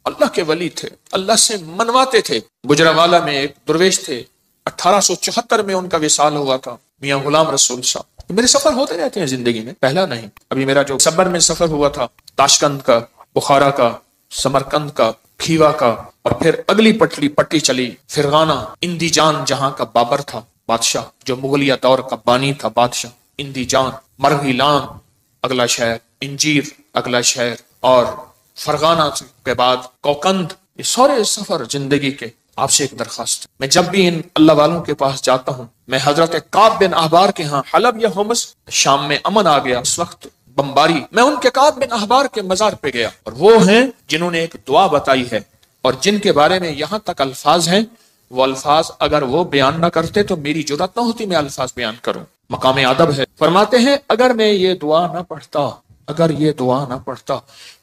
اللہ کے ولی تھے، اللہ سے منواتے تھے۔ گجرانوالہ میں ایک درویش تھے، 1874 میں ان کا وصال ہوا تھا، میاں غلام رسول صاحب۔ میرے سفر ہوتے رہتے ہیں زندگی میں، پہلا نہیں۔ ابھی میرا جو صبر میں سفر ہوا تھا، تاشقند کا، بخارا کا، سمرقند کا، کھیوا کا، اور پھر اگلی پٹی چلی فرغانہ، اندی جان جہاں کا بابر تھا بادشاہ، جو مغلیہ دور کا بانی تھا بادشاہ، اندی جان، مرغیلان اگلا شہر، انجیر اگلا شہر، اور فرغانہ کے بعد کوکند۔ یہ سارے سفر زندگی کے۔ آپ سے ایک درخواست، میں جب بھی ان اللہ والوں کے پاس جاتا ہوں، میں حضرت کعب بن احبار کے ہاں حلب یا حمص، شام میں امن آ گیا اس وقت بمباری، میں ان کے کعب بن احبار کے مزار پہ گیا، اور وہ ہیں جنہوں نے ایک دعا بتائی ہے، اور جن کے بارے میں یہاں تک الفاظ ہیں، وہ الفاظ اگر وہ بیان نہ کرتے تو میری جرات نہ ہوتی میں الفاظ بیان کروں۔ مقام ادب ہے۔ فرماتے ہیں اگر میں یہ دعا نہ پڑھتا، اگر یہ دعا نہ پڑھتا،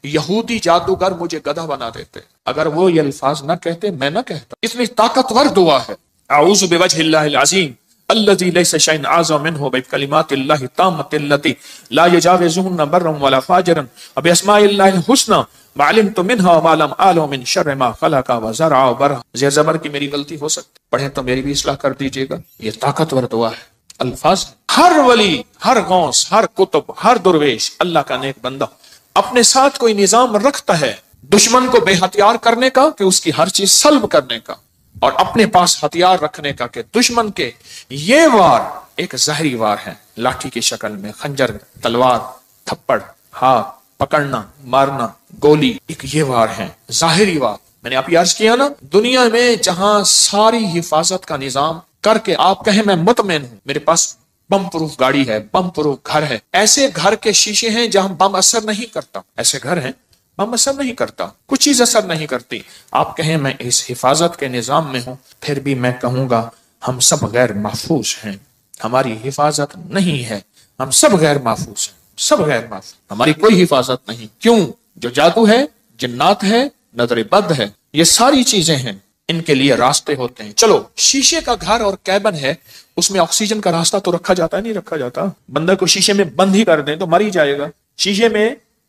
یہودی جادوگر مجھے گدھا بنا دیتے۔ اگر وہ یہ الفاظ نہ کہتے، میں نہ کہتا۔ اتنی طاقتور دعا ہے۔ اعوذ بوجہ اللہ العظیم الذی لیس شیء اعظم منہ بکلمات اللہ التامۃ التی لا یجاوزہن برا ولا فاجرا وباسماء اللہ الحسنی ما علمت منها وما لم اعلم من شر ما خلق وزرع وبرع۔ زیر زبر کی میری غلطی ہو سکتی، پڑھیں تو میری بھی اصلاح کر دیجیے گا۔ یہ طاقتور دعا ہے۔ الفاظ ہر ولی، ہر غوث، ہر قطب، ہر درویش، اللہ کا نیک بندہ اپنے ساتھ کوئی نظام رکھتا ہے دشمن کو بے ہتھیار کرنے کا، کہ اس کی ہر چیز سلب کرنے کا، اور اپنے پاس ہتھیار رکھنے کا، کہ دشمن کے یہ وار ایک زہری وار ہے، لاٹھی کی شکل میں، خنجر، تلوار، تھپڑ، ہاتھ پکڑنا، مارنا، گولی، ایک یہ وار ہے، ظاہری وار۔ میں نے آپ عرض کیا نا، دنیا میں جہاں ساری حفاظت کا نظام کر کے آپ کہیں میں مطمئن ہوں، میرے پاس بم پروف گاڑی ہے، بم پروف گھر ہے، ایسے گھر کے شیشے ہیں جہاں بم اثر نہیں کرتا، ایسے گھر ہیں بم اثر نہیں کرتا، کچھ چیز اثر نہیں کرتی۔ آپ کہیں میں اس حفاظت کے نظام میں ہوں، پھر بھی میں کہوں گا ہم سب غیر محفوظ ہیں، ہماری حفاظت نہیں ہے، ہم سب غیر محفوظ ہیں، سب غیر محفوظ، ہماری کوئی حفاظت نہیں۔ کیوں؟ جو جادو ہے، جنات ہے، نظر بد ہے، یہ ساری چیزیں ہیں، ان کے لیے راستے ہوتے ہیں۔ چلو شیشے کا گھر اور کیبن ہے، اس میں آکسیجن کا راستہ تو رکھا جاتا ہے، نہیں رکھا جاتا؟ بندہ کو شیشے میں بند ہی کر دیں تو مر ہی جائے گا۔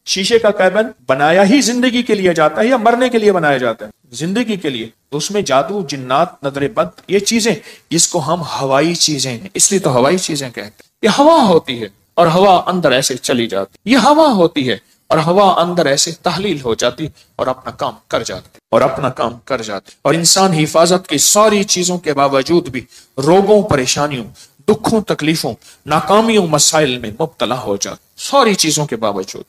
شیشے کا کیبن بنایا ہی زندگی کے لیے جاتا ہے یا مرنے کے لیے بنایا جاتا ہے؟ زندگی کے لیے۔ تو اس میں جادو، جنات، نظر بد، یہ چیزیں، اس کو ہم ہوائی چیزیں ہیں، اس لیے تو ہوائی چیزیں کہتے ہیں۔ یہ ہوا ہوتی ہے اور ہوا اندر ایسے چلی جاتی، یہ ہوا ہوتی ہے اور ہوا اندر ایسے تحلیل ہو جاتی اور اپنا کام کر جاتی، اور انسان حفاظت کی ساری چیزوں کے باوجود بھی روگوں، پریشانیوں، دکھوں، تکلیفوں، ناکامیوں، مسائل میں مبتلا ہو جاتا۔ ساری چیزوں کے باوجود،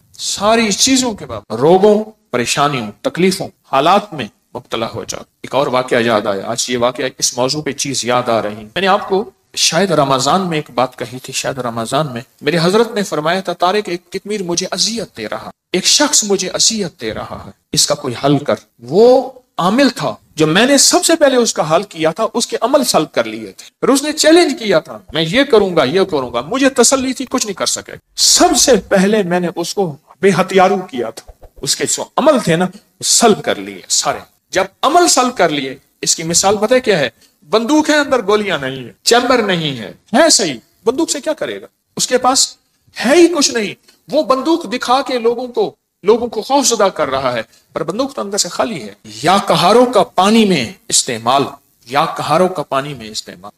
روگوں، پریشانیوں، تکلیفوں، حالات میں مبتلا ہو جاتا۔ ایک اور واقعہ یاد آیا، آج یہ واقعہ اس موضوع پہ چیز یاد آ رہی، میں نے آپ کو شاید رمضان میں ایک بات کہی تھی، شاید رمضان میں میرے حضرت نے فرمایا تھا، طارق ایک کتمیر مجھے اذیت دے رہا، ایک شخص مجھے اذیت دے رہا ہے، اس کا کوئی حل کر۔ وہ عامل تھا جو میں نے سب سے پہلے اس کا حل کیا تھا، اس کے عمل سلب کر لیے تھے، پھر اس نے چیلنج کیا تھا میں یہ کروں گا، مجھے تسلی تھی کچھ نہیں کر سکے۔ سب سے پہلے میں نے اس کو بے ہتھیارو کیا تھا، اس کے جو عمل تھے نا سلب کر لیے سارے۔ جب عمل سلب کر لیے، اس کی مثال پتہ ہے کیا ہے؟ بندوق ہے، اندر گولیاں نہیں ہے، چیمبر نہیں ہے صحیح، بندوق سے کیا کرے گا؟ اس کے پاس ہے ہی کچھ نہیں، وہ بندوق دکھا کے لوگوں کو خوف زدہ کر رہا ہے، پر بندوق تو اندر سے خالی ہے۔ یا کہاروں کا پانی میں استعمال،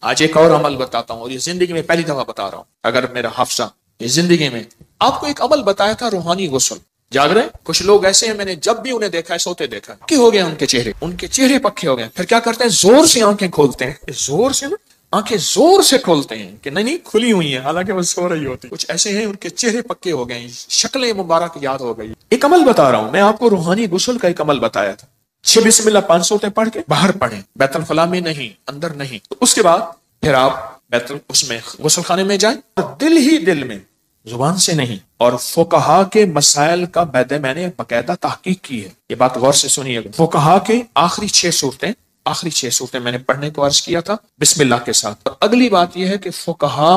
آج ایک اور عمل بتاتا ہوں، اور یہ زندگی میں پہلی دفعہ بتا رہا ہوں، اگر میرا حافظہ یہ زندگی میں آپ کو ایک عمل بتایا تھا، روحانی غسل۔ جاگ رہے کچھ لوگ ایسے ہیں، میں نے جب بھی انہیں دیکھا ہے سوتے دیکھا، پکے ہو گئے ان کے چہرے پکے ہو گئے، پھر کیا کرتے ہیں؟ زور سے آنکھیں کھولتے ہیں، آنکھیں زور سے کھولتے ہیں کہ نہیں کھلی ہوئی ہیں، حالانکہ وہ سو رہی ہوتی۔ کچھ ایسے ہیں ان کے چہرے پکے ہو گئے، شکلیں مبارک یاد ہو گئی۔ ایک عمل بتا رہا ہوں میں آپ کو، روحانی غسل کا ایک عمل بتایا تھا۔ 6 بسم اللہ 5 سورتیں پڑھ کے باہر پڑھیں، بیت الخلاء میں نہیں، اندر نہیں۔ تو اس کے بعد پھر آپ اس میں غسل خانے میں جائیں، دل ہی دل میں، زبان سے نہیں۔ اور فقہا کے مسائل کا میں نے باقاعدہ تحقیق کی ہے، یہ بات غور سے سنیے گا۔ فقہا کے آخری 6 صورتیں میں نے پڑھنے کو عرض کیا تھا بسم اللہ کے ساتھ۔ اور اگلی بات یہ ہے کہ فقہا،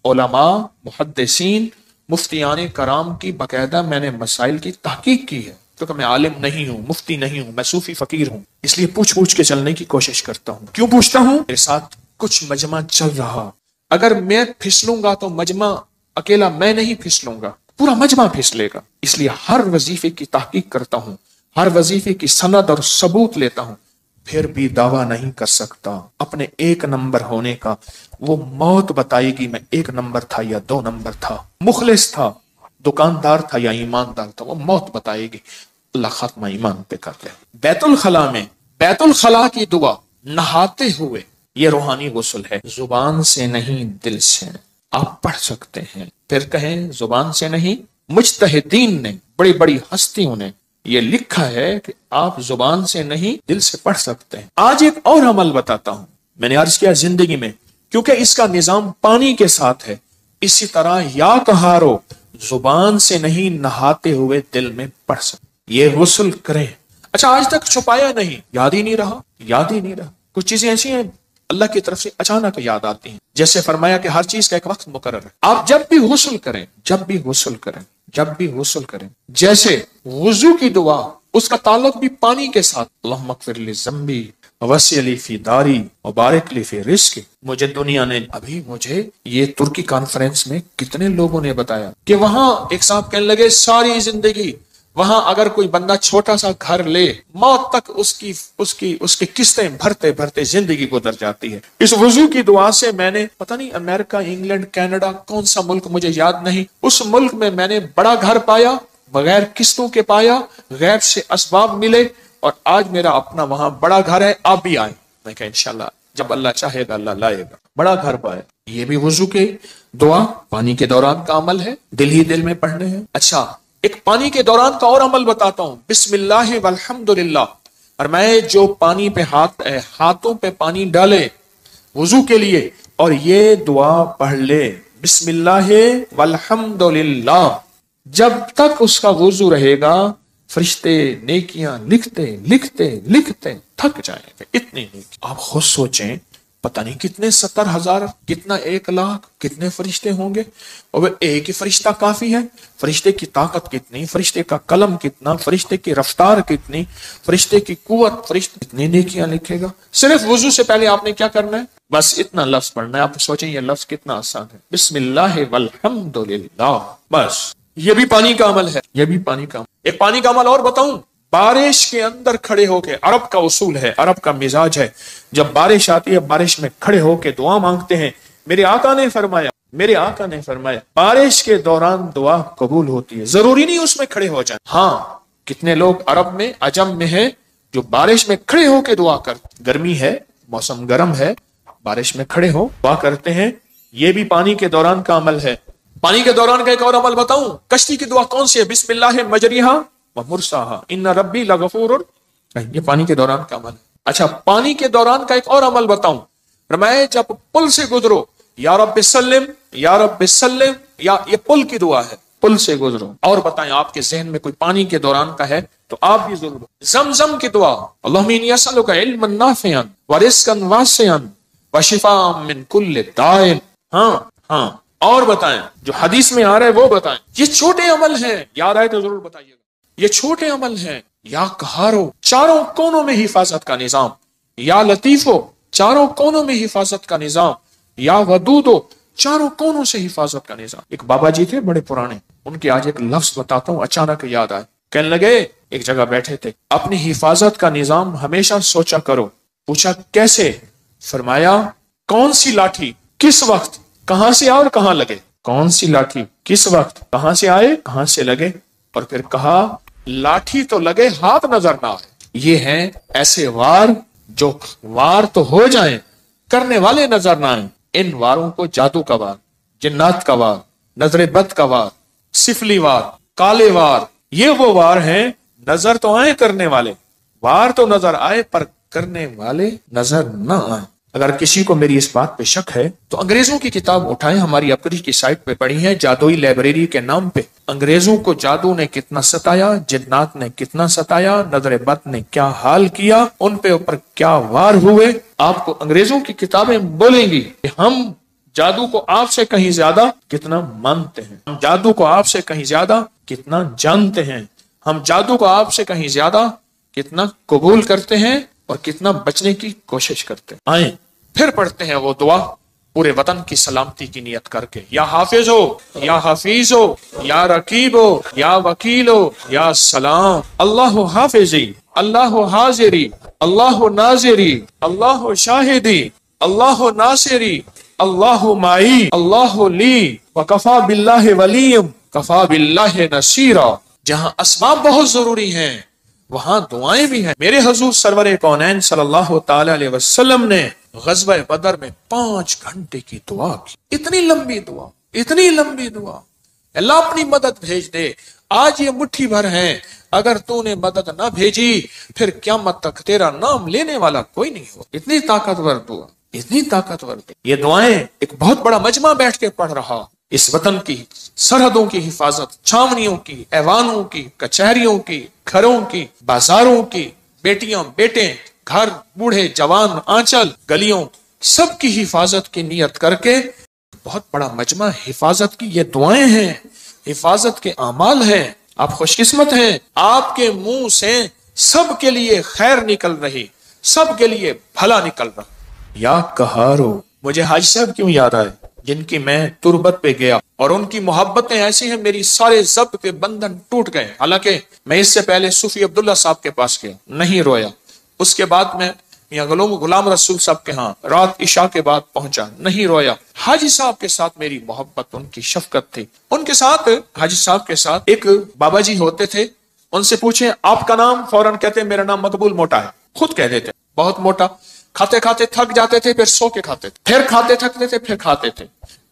علماء، محدثین، مفتیان کرام کی باقاعدہ میں نے مسائل کی تحقیق کی ہے، کیونکہ میں عالم نہیں ہوں، مفتی نہیں ہوں، میں صوفی فقیر ہوں، اس لیے پوچھ کے چلنے کی کوشش کرتا ہوں۔ کیوں پوچھتا ہوں؟ میرے ساتھ کچھ مجمع چل رہا، اگر میں پھسلوں گا تو مجمع اکیلا میں نہیں پھسلوں گا، پورا مجمع پھسلے گا، اس لیے ہر وظیفے کی تحقیق کرتا ہوں، ہر وظیفے کی سند اور ثبوت لیتا ہوں، پھر بھی دعویٰ نہیں کر سکتا اپنے ایک نمبر ہونے کا۔ وہ موت بتائے گی میں ایک نمبر تھا یا دو نمبر تھا، مخلص تھا، دکاندار تھا یا ایماندار تھا، وہ موت بتائے گی۔ اللہ خاتمہ ایمان پہ کر لے۔ بیت الخلاء میں بیت الخلاء کی دعا نہاتے ہوئے، یہ روحانی غسل ہے، زبان سے نہیں دل سے آپ پڑھ سکتے ہیں۔ پھر کہیں زبان سے نہیں، مجتہدین نے، بڑی بڑی ہستیوں نے یہ لکھا ہے کہ آپ زبان سے نہیں دل سے پڑھ سکتے ہیں۔ آج ایک اور عمل بتاتا ہوں، میں نے عرض کیا زندگی میں، کیونکہ اس کا نظام پانی کے ساتھ ہے، اسی طرح یا کہارو زبان سے نہیں نہاتے ہوئے دل میں پڑھ سکتے، یہ غسل کریں۔ اچھا آج تک چھپایا نہیں، یاد ہی نہیں رہا، یاد ہی نہیں رہا۔ کچھ چیزیں ایسی ہیں اللہ کی طرف سے اچانک یاد آتی ہیں، جیسے فرمایا کہ ہر چیز کا ایک وقت مقرر ہے۔ آپ جب بھی غسل کریں، جب بھی غسل کریں، جب بھی غسل کریں، جیسے وضو کی دعا، اس کا تعلق بھی پانی کے ساتھ، اللہم اغفر لی ذنبی وسع لی فی داری وبارک لی فی رزقی۔ مجھے دنیا نے ابھی مجھے یہ ترکی کانفرنس میں کتنے لوگوں نے بتایا کہ وہاں ایک صاحب کہنے لگے ساری زندگی وہاں اگر کوئی بندہ چھوٹا سا گھر لے، موت تک اس کی قسطیں بھرتے بھرتے زندگی گزر جاتی ہے۔ اس وضو کی دعا سے میں نے پتہ نہیں امریکہ، انگلینڈ، کینیڈا، کون سا ملک مجھے یاد نہیں، اس ملک میں نے بڑا گھر پایا، بغیر قسطوں کے پایا، غیب سے اسباب ملے، اور آج میرا اپنا وہاں بڑا گھر ہے، آپ بھی آئیں۔ میں کہا انشاءاللہ جب اللہ چاہے گا اللہ لائے گا، بڑا گھر پائے۔ یہ بھی وضو کے دعا پانی کے دوران کا عمل ہے، دل ہی دل میں پڑھنے ہیں۔ اچھا ایک پانی کے دوران کا اور عمل بتاتا ہوں، بسم اللہ والحمدللہ، اور میں جو پانی پہ ہاتھوں پہ پانی ڈالے وضو کے لیے اور یہ دعا پڑھ لے، بسم اللہ والحمدللہ، جب تک اس کا وضو رہے گا فرشتے نیکیاں لکھتے لکھتے لکھتے تھک جائیں گے، اتنی نیکی۔ آپ خود سوچیں، پتہ نہیں کتنے 70,000، کتنا 1,00,000، کتنے فرشتے ہوں گے، اور ایک ہی فرشتہ کافی ہے؟ فرشتے کی طاقت کتنی، فرشتے کا قلم کتنا، فرشتے کی رفتار کتنی، فرشتے کی قوت، فرشتے کتنی نیکیاں لکھے گا۔ صرف وضو سے پہلے آپ نے کیا کرنا ہے؟ بس اتنا لفظ پڑھنا ہے۔ آپ سوچیں یہ لفظ کتنا آسان ہے، بسم اللہ والحمدللہ، بس یہ بھی پانی کا عمل ہے، یہ بھی پانی کا عمل۔ ایک پانی کا عمل اور بتاؤں، بارش کے اندر کھڑے ہو کے، عرب کا اصول ہے، عرب کا مزاج ہے، جب بارش آتی ہے بارش میں کھڑے ہو کے دعا مانگتے ہیں۔ میرے آقا نے فرمایا بارش کے دوران دعا قبول ہوتی ہے، ضروری نہیں اس میں کھڑے ہو جائیں۔ ہاں کتنے لوگ عرب میں، عجم میں ہیں جو بارش میں کھڑے ہو کے دعا کرتے، گرمی ہے، موسم گرم ہے، بارش میں کھڑے ہو دعا کرتے ہیں، یہ بھی پانی کے دوران کا عمل ہے۔ پانی کے دوران کا ایک اور عمل بتاؤں، کشتی کی دعا کون سی ہے؟ بسم اللہ مجریہا ومرساہا ان ربی لغفور، یہ پانی کے دوران کا عمل ہے۔ اچھا پانی کے دوران کا ایک اور عمل بتاؤں، فرمائے جب پل سے گزرو، یا رب سلم یا رب سلم، یا یہ پل کی دعا ہے، پل سے گزرو۔ اور بتائیں آپ کے ذہن میں کوئی پانی کے دوران کا ہے تو آپ بھی ضرور۔ زمزم کی دعا، اللہم انی اسألک علما نافعا ورزقا واسعا وشفاء من کل داء۔ ہاں اور بتائیں جو حدیث میں آ رہا ہے وہ بتائیں۔ یہ چھوٹے عمل ہیں، یاد آئے تو ضرور بتائیے گا، یہ چھوٹے عمل ہیں۔ یا قہارو، چاروں کونوں میں حفاظت کا نظام، یا لطیفو، چاروں کونوں میں حفاظت کا نظام، یا ودودو، چاروں کونوں سے حفاظت کا نظام۔ ایک بابا جی تھے بڑے پرانے، ان کے آج ایک لفظ بتاتا ہوں، اچانک یاد آئے۔ کہنے لگے ایک جگہ بیٹھے تھے، اپنی حفاظت کا نظام ہمیشہ سوچا کرو۔ پوچھا کیسے؟ فرمایا کون سی لاٹھی کس وقت کہاں سے آئے اور کہاں لگے، کون سی لاٹھی کس وقت کہاں سے آئے کہاں سے لگے، اور پھر کہا لاٹھی تو لگے ہاتھ نظر نہ آئے۔ یہ ہیں ایسے وار جو وار تو ہو جائیں کرنے والے نظر نہ آئیں۔ ان واروں کو جادو کا وار، جنات کا وار، نظر بد کا وار، سفلی وار، کالے وار، یہ وہ وار ہیں نظر تو آئے کرنے والے، وار تو نظر آئے پر کرنے والے نظر نہ آئے۔ اگر کسی کو میری اس بات پہ شک ہے تو انگریزوں کی کتاب اٹھائیں، ہماری اپری کی سائٹ پہ پڑھی ہے، جادوئی لائبریری کے نام پہ۔ انگریزوں کو جادو نے کتنا ستایا، جنات نے کتنا ستایا، نظر بد نے کیا حال کیا، ان پہ اوپر کیا وار ہوئے، آپ کو انگریزوں کی کتابیں بولیں گی کہ ہم جادو کو آپ سے کہیں زیادہ کتنا مانتے ہیں، ہم جادو کو آپ سے کہیں زیادہ کتنا جانتے ہیں، ہم جادو کو آپ سے کہیں زیادہ کتنا قبول کرتے ہیں اور کتنا بچنے کی کوشش کرتے ہیں۔ آئیں پھر پڑھتے ہیں وہ دعا، پورے وطن کی سلامتی کی نیت کر کے، یا حافظ ہو، یا حفیظ ہو، یا رقیب ہو، یا وکیل ہو، یا سلام، اللہ حافظی، اللہ حاضری، اللہ ناظری، اللہ شاہدی، اللہ ناصری، اللہ معی، اللہ لی، وکفا باللہ ولیم، کفا باللہ نصیرا۔ جہاں اسباب بہت ضروری ہیں وہاں دعائیں بھی ہیں۔ میرے حضور سرور کونین صلی اللہ تعالی علیہ وسلم نے غزوہ بدر میں 5 گھنٹے کی دعا کی، اتنی لمبی دعا، اتنی لمبی دعا، اللہ اپنی مدد بھیج دے، آج یہ مٹھی بھر ہیں، اگر تو نے مدد نہ بھیجی پھر قیامت تک تیرا نام لینے والا کوئی نہیں ہو۔ اتنی طاقتور دعا، اتنی طاقتور دعا۔ یہ دعائیں ایک بہت بڑا مجمع بیٹھ کے پڑھ رہا، اس وطن کی سرحدوں کی حفاظت، چھاونیوں کی، ایوانوں کی، کچہریوں کی، گھروں کی، بازاروں کی، بیٹیاں بیٹے، گھر، بوڑھے جوان، آنچل، گلیوں، سب کی حفاظت کی نیت کر کے بہت بڑا مجمع حفاظت کی یہ دعائیں ہیں، حفاظت کے اعمال ہیں۔ آپ خوش قسمت ہیں، آپ کے منہ سے سب کے لیے خیر نکل رہی، سب کے لیے بھلا نکل رہا۔ یا قہارو، مجھے حاج صاحب کیوں یاد آئے جن کی میں تربت پہ گیا اور ان کی محبتیں ایسی ہیں، میری سارے ضبط کے بندھن ٹوٹ گئے۔ حالانکہ میں اس سے پہلے صوفی عبداللہ صاحب کے پاس گیا، نہیں رویا۔ اس کے بعد میں میاں غلام رسول صاحب کے ہاں رات عشاء کے بعد پہنچا، نہیں رویا۔ حاجی صاحب کے ساتھ میری محبت، ان کی شفقت تھی۔ ان کے ساتھ، حاجی صاحب کے ساتھ ایک بابا جی ہوتے تھے، ان سے پوچھیں آپ کا نام، فوراً کہتے میرا نام مقبول موٹا ہے، خود کہہ دیتے بہت موٹا۔ کھاتے کھاتے تھک جاتے تھے، پھر سو کے کھاتے تھے، پھر کھاتے تھکتے تھے، پھر کھاتے تھے،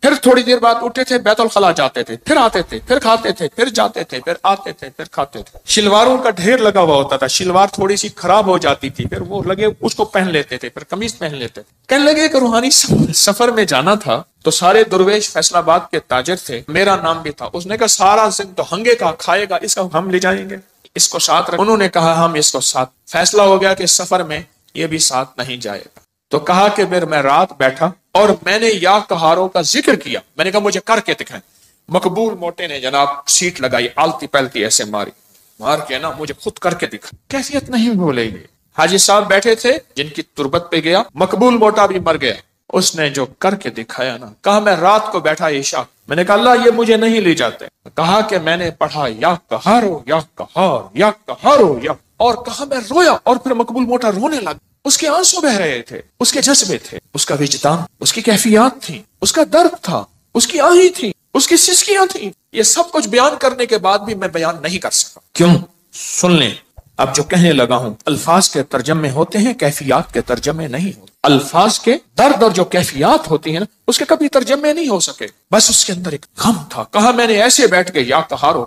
پھر تھوڑی دیر بعد اٹھتے تھے، بیت الخلا جاتے تھے، پھر آتے تھے، پھر کھاتے تھے، پھر جاتے تھے، پھر آتے تھے، پھر کھاتے تھے۔ شلواروں کا ڈھیر لگا ہوا ہوتا تھا، شلوار تھوڑی سی خراب ہو جاتی تھی، پھر وہ لگے اس کو پہن لیتے تھے، پھر قمیض پہن لیتے تھے۔ کہنے لگے کہ روحانی سفر میں جانا تھا تو سارے درویش فیصل آباد کے تاجر تھے، میرا نام بھی تھا۔ اس نے کہا سارا زن تو ہنگے کا کھائے گا، اس کا ہم لے جائیں گے، اس کو ساتھ رکھ۔ انہوں نے کہا ہم اس کو ساتھ، فیصلہ ہو گیا کہ سفر میں یہ بھی ساتھ نہیں جائے گا۔ تو کہا کہ پھر میں رات بیٹھا اور میں نے یا قہاروں کا ذکر کیا، میں نے کہا مجھے کر کے دکھائیں۔ مقبول موٹے نے جناب سیٹ لگائی، آلتی پہلتی ایسے مار کے نا مجھے خود کر کے دکھا، کیفیت نہیں بھولے گی۔ حاجی صاحب بیٹھے تھے جن کی تربت پہ گیا، مقبول موٹا بھی مر گیا، اس نے جو کر کے دکھایا نا، کہا میں رات کو بیٹھا عشاء، میں نے کہا اللہ یہ مجھے نہیں لے جاتے، کہا کہ میں نے پڑھا یا قہارو یا قہار یا قہارو یا، اور کہا میں رویا، اور پھر مقبول موٹا رونے لگا۔ اس کے آنسو بہ رہے تھے، اس کے جذبے تھے، اس کا وجدان، اس کی کیفیات تھی، اس کا درد تھا، اس کی آہیں تھی، اس کی سسکیاں تھیں۔ یہ سب کچھ بیان کرنے کے بعد بھی میں بیان نہیں کر سکا۔ کیوں؟ سن لیں، اب جو کہنے لگا ہوں، الفاظ کے ترجمے ہوتے ہیں، کیفیات کے ترجمے نہیں ہوتے۔ الفاظ کے درد اور جو کیفیات ہوتی ہیں نا، اس کے کبھی ترجمے نہیں ہو سکے۔ بس اس کے اندر ایک غم تھا۔ کہا میں نے ایسے بیٹھ کے یا قہارو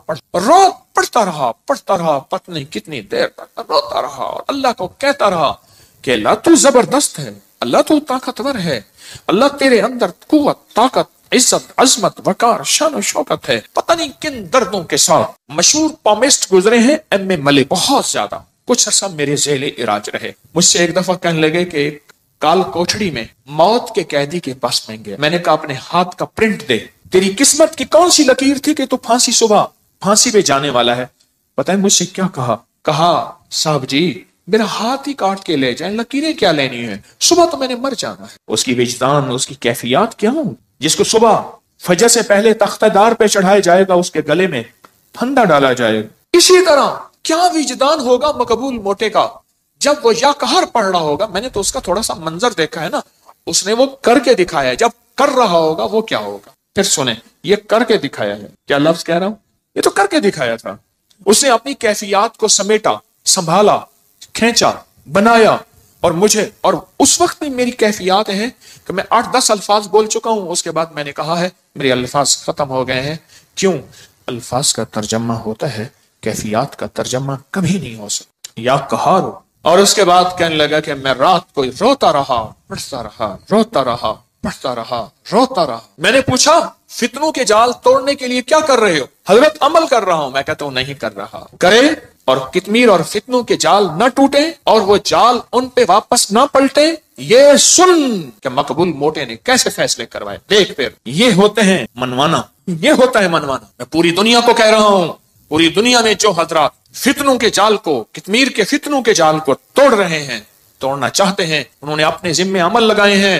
پڑھتا رہا، پتہ نہیں کتنی دیر تک روتا رہا، اور اللہ کو کہتا رہا کہ اللہ تو زبردست ہے، اللہ تو طاقتور ہے، اللہ تیرے اندر قوت، طاقت، عزت، عظمت، وقار، شان و شوکت ہے۔ پتہ نہیں کن دردوں کے ساتھ مشہور پامسٹ گزرے ہیں، ایم اے ملک، بہت زیادہ، کچھ عرصہ میرے ذیل علاج رہے۔ مجھ سے ایک دفعہ کہنے لگے کہ ایک کال کوٹڑی میں موت کے قیدی کے پاس میں گیا، میں نے کہا اپنے ہاتھ کا پرنٹ دے، تیری قسمت کی کون سی لکیر تھی کہ تو صبح پھانسی پہ جانے والا ہے؟ پتہ ہے مجھ سے کیا کہا صاحب جی میرا ہاتھ ہی کاٹ کے لے جائیں، لکیریں کیا لینی ہے، صبح تو میں نے مر جانا ہے۔ اس کی وجدان، اس کی کیفیات کیا ہوں، جس کو صبح فجر سے پہلے تختہ دار پہ چڑھایا جائے گا، اس کے گلے میں پھندا ڈالا جائے گا۔ اسی طرح کیا وجدان ہوگا مقبول موٹے کا جب وہ یا قہر پڑھ رہا ہوگا۔ میں نے تو اس کا تھوڑا سا منظر دیکھا ہے نا، اس نے وہ کر کے دکھایا ہے، جب کر رہا ہوگا وہ کیا ہوگا۔ پھر سنیں، یہ کر کے دکھایا ہے، کیا لفظ کہہ رہا ہوں، یہ تو کر کے دکھایا تھا۔ اس نے اپنی کیفیات کو سمیٹا، سنبھالا، کھینچا، بنایا، اور مجھے، اور اس وقت میں میری کیفیات ہیں کہ میں 8-10 الفاظ بول چکا ہوں، اس کے بعد میں نے کہا ہے میرے الفاظ ختم ہو گئے ہیں۔ کیوں؟ الفاظ کا ترجمہ ہوتا ہے، کیفیات کا ترجمہ کبھی نہیں ہو سکتا۔ یا قہارو، اور اس کے بعد کہنے لگا کہ میں رات کو روتا رہا، پڑھتا رہا، روتا رہا، پڑھتا رہا، روتا رہا۔ میں نے پوچھا فتنوں کے جال توڑنے کے لیے کیا کر رہے ہو؟ حضرت عمل کر رہا ہوں۔ میں کہتا ہوں نہیں کر رہا۔ کرے اور کتمیر اور فتنوں کے جال نہ ٹوٹے اور وہ جال ان پہ واپس نہ پلٹے، یہ سن کہ مقبول موٹے نے کیسے فیصلے کروائے۔ دیکھ پھر یہ ہوتے ہیں منوانا، یہ ہوتا ہے منوانا۔ میں پوری دنیا کو کہہ رہا ہوں، پوری دنیا میں جو حضرات فتنوں کے جال کو، کتمیر کے فتنوں کے جال کو توڑ رہے ہیں، توڑنا چاہتے ہیں، انہوں نے اپنے ذمے عمل لگائے ہیں،